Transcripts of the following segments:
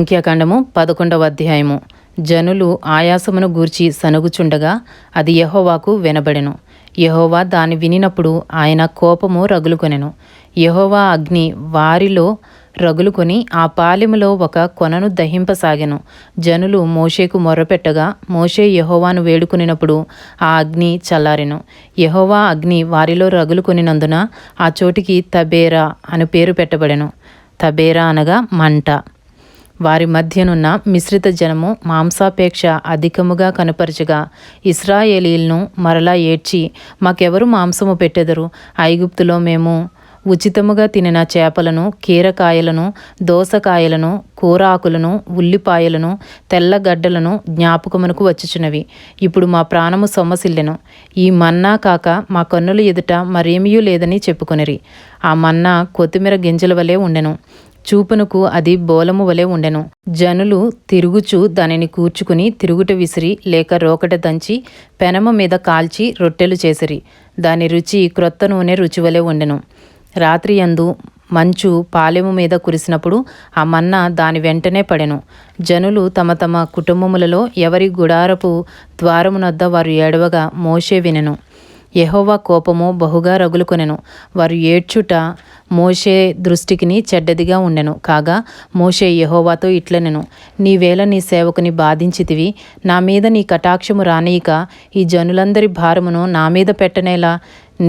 సంఖ్యాకాండము 11వ అధ్యాయము. జనులు ఆయాసమును గూర్చి సనుగుచుండగా అది యెహోవాకు వినబడెను. యెహోవా దాన్ని వినినప్పుడు ఆయన కోపము రగులుకొనెను. యెహోవా అగ్ని వారిలో రగులుకొని ఆ పాలెములో ఒక కొనను దహింపసాగెను. జనులు మోషేకు మొర్రపెట్టగా మోషే యెహోవాను వేడుకొనినప్పుడు ఆ అగ్ని చల్లారెను. యెహోవా అగ్ని వారిలో రగులుకొనినందున ఆ చోటికి తబేరా అని పేరు పెట్టబడెను. తబేరా అనగా మంట. వారి మధ్యనున్న మిశ్రిత జనము మాంసాపేక్ష అధికముగా కనపరచగా ఇశ్రాయేలీయులను మరలా ఏడ్చి, మాకెవరు మాంసము పెట్టెదరు? ఐగుప్తులో మేము ఉచితముగా తినిన చేపలను, కీరకాయలను, దోసకాయలను, కూరాకులను, ఉల్లిపాయలను, తెల్లగడ్డలను జ్ఞాపకమునకు వచ్చుచున్నవి. ఇప్పుడు మా ప్రాణము సొమ్మసిల్లెను. ఈ మన్నా కాక మా కన్నుల ఎదుట మరేమియూ లేదని చెప్పుకొనిరి. ఆ మన్నా కొత్తిమీర గింజల వలె ఉండెను. చూపునకు అది బోలము వలె ఉండెను. జనులు తిరుగుచు దానిని కూర్చుకుని తిరుగుట విసిరి లేక రోకట దంచి పెనమ మీద కాల్చి రొట్టెలు చేసిరి. దాని రుచి క్రొత్త నూనె రుచివలె ఉండెను. రాత్రి యందు మంచు పాలెము మీద కురిసినప్పుడు ఆ మన్నా దాని వెంటనే పడెను. జనులు తమ తమ కుటుంబములలో ఎవరి గుడారపు ద్వారమునొద్ద వారు ఏడవగా మోషే వినెను. యెహోవా కోపము బహుగా రగులుకొనెను. వారు ఏడ్చుట మోషే దృష్టికిని చెడ్డదిగా ఉండెను. కాగా మోషే యెహోవాతో ఇట్లనెను, నీవేళ నీ సేవకుని బాధించితివి, నా మీద నీ కటాక్షము రానీయక ఈ జనులందరి భారమును నా మీద పెట్టనేలా?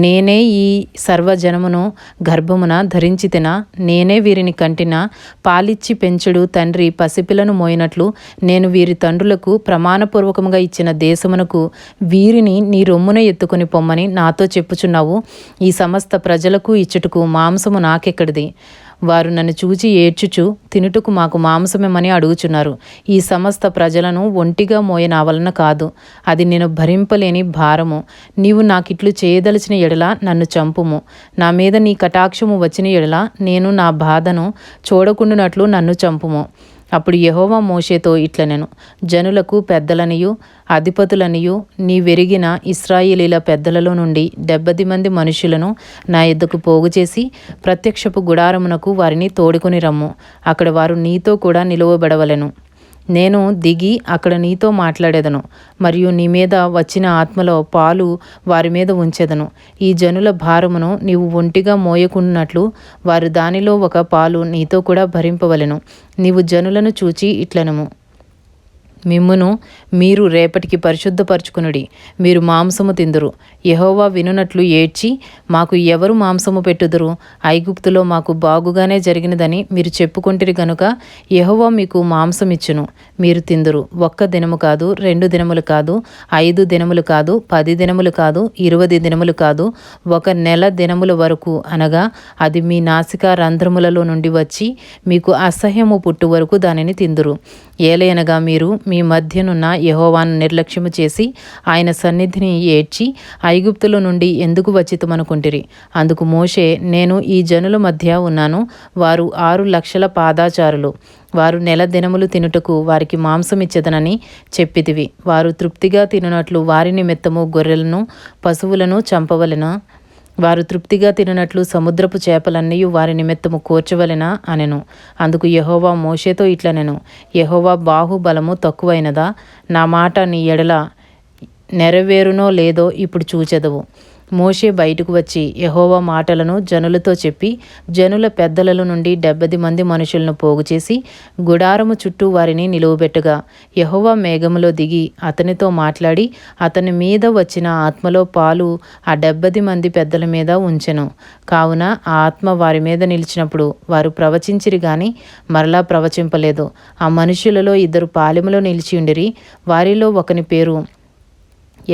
నేనే ఈ సర్వజనమును గర్భమున ధరించితినా? నేనే వీరిని కంటినా? పాలిచ్చి పెంచుడు తండ్రి పసిపిల్లను మోయినట్లు నేను వీరి తండ్రులకు ప్రమాణపూర్వకముగా ఇచ్చిన దేశమునకు వీరిని నీ రొమ్మున ఎత్తుకొని పొమ్మని నాతో చెప్పుచున్నావు. ఈ సమస్త ప్రజలకు ఇచ్చుటకు మాంసము నాకెక్కడిది? వారు నన్ను చూచి ఏడ్చుచు తినుటకు మాకు మాంసమేమని అడుగుచున్నారు. ఈ సమస్త ప్రజలను ఒంటిగా మోయ నా వలన కాదు, అది నేను భరింపలేని భారము. నీవు నాకిట్లు చేయదలిచిన ఎడల నన్ను చంపుము. నా మీద నీ కటాక్షము వచ్చిన ఎడల నేను నా బాధను చూడకుండునట్లు నన్ను చంపుము. అప్పుడు యెహోవా మోషేతో ఇట్లనెను, జనులకు పెద్దలనియు అధిపతులనియు నీవెరిగిన ఇశ్రాయేలీల పెద్దలలో నుండి 70 మంది మనుషులను నా యొద్దకు పోగుచేసి ప్రత్యక్షపు గుడారమునకు వారిని తోడుకొని రమ్ము. అక్కడ వారు నీతో కూడా నిలువబడవలెను. నేను దిగి అక్కడ నీతో మాట్లాడేదను, మరియు నీ మీద వచ్చిన ఆత్మలో పాలు వారి మీద ఉంచెదను. ఈ జనుల భారమును నీవు ఒంటిగా మోయకున్నట్లు వారు దానిలో ఒక పాలు నీతో కూడా భరింపవలెను. నీవు జనులను చూచి ఇట్లనము, మిమ్మును మీరు రేపటికి పరిశుద్ధపరచుకునుడి, మీరు మాంసము తిందురు. యెహోవా వినునట్లు ఏడ్చి, మాకు ఎవరు మాంసము పెట్టుదురు? ఐగుప్తులో మాకు బాగుగానే జరిగినదని మీరు చెప్పుకొంటిరి గనుక యెహోవా మీకు మాంసమిచ్చును, మీరు తిందురు. 1 దినము కాదు, 2 దినములు కాదు, 5 దినములు కాదు, 10 దినములు కాదు, 20 దినములు కాదు, 1 నెల దినముల వరకు, అనగా అది మీ నాసికా రంధ్రములలో నుండి వచ్చి మీకు అసహ్యము పుట్టు వరకు దానిని తిందురు. ఏలయనగా మీరు మీ మధ్యనున్న యెహోవాను నిర్లక్ష్యము చేసి ఆయన సన్నిధిని ఏడ్చి ఐగుప్తుల నుండి ఎందుకు వచ్చితమనుకుంటిరి? అందుకు మోషే, నేను ఈ జనుల మధ్య ఉన్నాను, వారు 6 లక్షల పాదాచారులు, వారు నెల దినములు తినుటకు వారికి మాంసమిచ్చెదనని చెప్పితివి. వారు తృప్తిగా తినునట్లు వారి నిమిత్తము గొర్రెలను పశువులను చంపవలెనా? వారు తృప్తిగా తినట్లు సముద్రపు చేపలన్నీ వారి నిమిత్తము కూర్చవలెనా అనెను. అందుకు యెహోవా మోషేతో ఇట్లనెను, యెహోవా బాహుబలము తక్కువైనదా? నా మాట నీ ఎడల నెరవేరునో లేదో ఇప్పుడు చూచెదవు. మోషే బయటకు వచ్చి యెహోవా మాటలను జనులతో చెప్పి జనుల పెద్దలలో నుండి 70 మంది మనుషులను పోగుచేసి గుడారము చుట్టూ వారిని నిలువబెట్టగా యెహోవా మేఘములో దిగి అతనితో మాట్లాడి అతని మీద వచ్చిన ఆత్మలో పాలు ఆ 70 మంది పెద్దల మీద ఉంచెను. కావున ఆ ఆత్మ వారి మీద నిలిచినప్పుడు వారు ప్రవచించిరి గాని మరలా ప్రవచింపలేదు. ఆ మనుషులలో 2 పాలెములో నిలిచియుండిరి. వారిలో ఒకని పేరు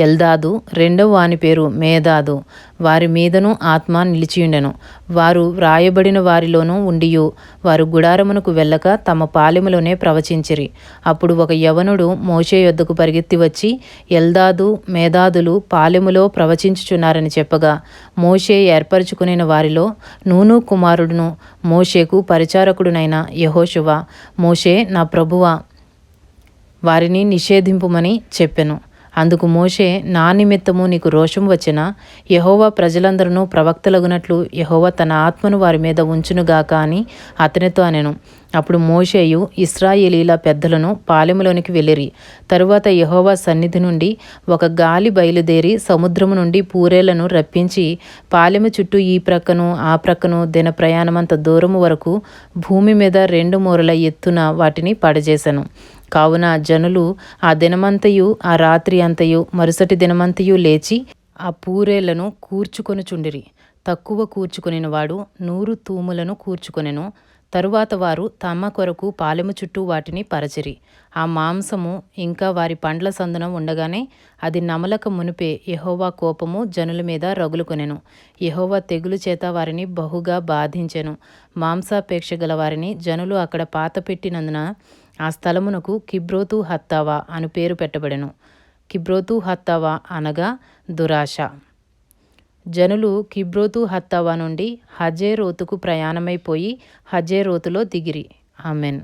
ఎల్దాదు, రెండవ వాని పేరు మేదాదు. వారి మీదను ఆత్మ నిలిచియుండెను. వారు వ్రాయబడిన వారిలోనూ ఉండియు వారు గుడారమునకు వెళ్ళక తమ పాలెములోనే ప్రవచించిరి. అప్పుడు ఒక యవనుడు మోషే యొద్దకు పరిగెత్తి వచ్చి, ఎల్దాదు మేదాదులు పాలెములో ప్రవచించుచున్నారని చెప్పగా మోషే ఏర్పరచుకునిన వారిలో నూను కుమారుడును మోషేకు పరిచారకుడునైన యెహోషువ, మోషే నా ప్రభువా, వారిని నిషేధింపుమని చెప్పెను. అందుకు మోషే, నా నిమిత్తము నీకు రోషం వచ్చినా యెహోవా ప్రజలందరూ ప్రవక్తలగునట్లు యెహోవా తన ఆత్మను వారి మీద ఉంచునుగాక అని అతనితో అనెను. అప్పుడు మోషేయు ఇశ్రాయేలీల పెద్దలను పాలెములోనికి వెళ్ళిరి. తరువాత యెహోవా సన్నిధి నుండి ఒక గాలి బయలుదేరి సముద్రము నుండి పూరేళ్లను రప్పించి పాలెము చుట్టూ ఈ ప్రక్కను ఆ ప్రక్కను దిన ప్రయాణమంత దూరము వరకు భూమి మీద 2 మూరల ఎత్తున వాటిని పడజేసెను. కావున జనులు ఆ దినమంతయు ఆ రాత్రి అంతయు మరుసటి దినమంతయు లేచి ఆ పూరేళ్లను కూర్చుకొనుచుండిరి. తక్కువ కూర్చుకొనిన వాడు 100 తూములను కూర్చుకొనెను. తరువాత వారు తమ కొరకు పాలెము చుట్టూ వాటిని పరచిరి. ఆ మాంసము ఇంకా వారి పండ్ల సందున ఉండగానే అది నమలక మునిపే యెహోవా కోపము జనుల మీద రగులుకొనెను. యెహోవా తెగులు చేత వారిని బహుగా బాధించెను. మాంసాపేక్ష గల వారిని జనులు అక్కడ పాతపెట్టినందున ఆ స్థలమునకు కిబ్రోతు హత్తావా అను పేరు పెట్టబడెను. కిబ్రోతు హత్తావా అనగా దురాశ. జనులు కిబ్రోతు హత్తావా నుండి హజేరోతుకు ప్రయాణమైపోయి హజేరోతులో దిగిరి. ఆమెన్.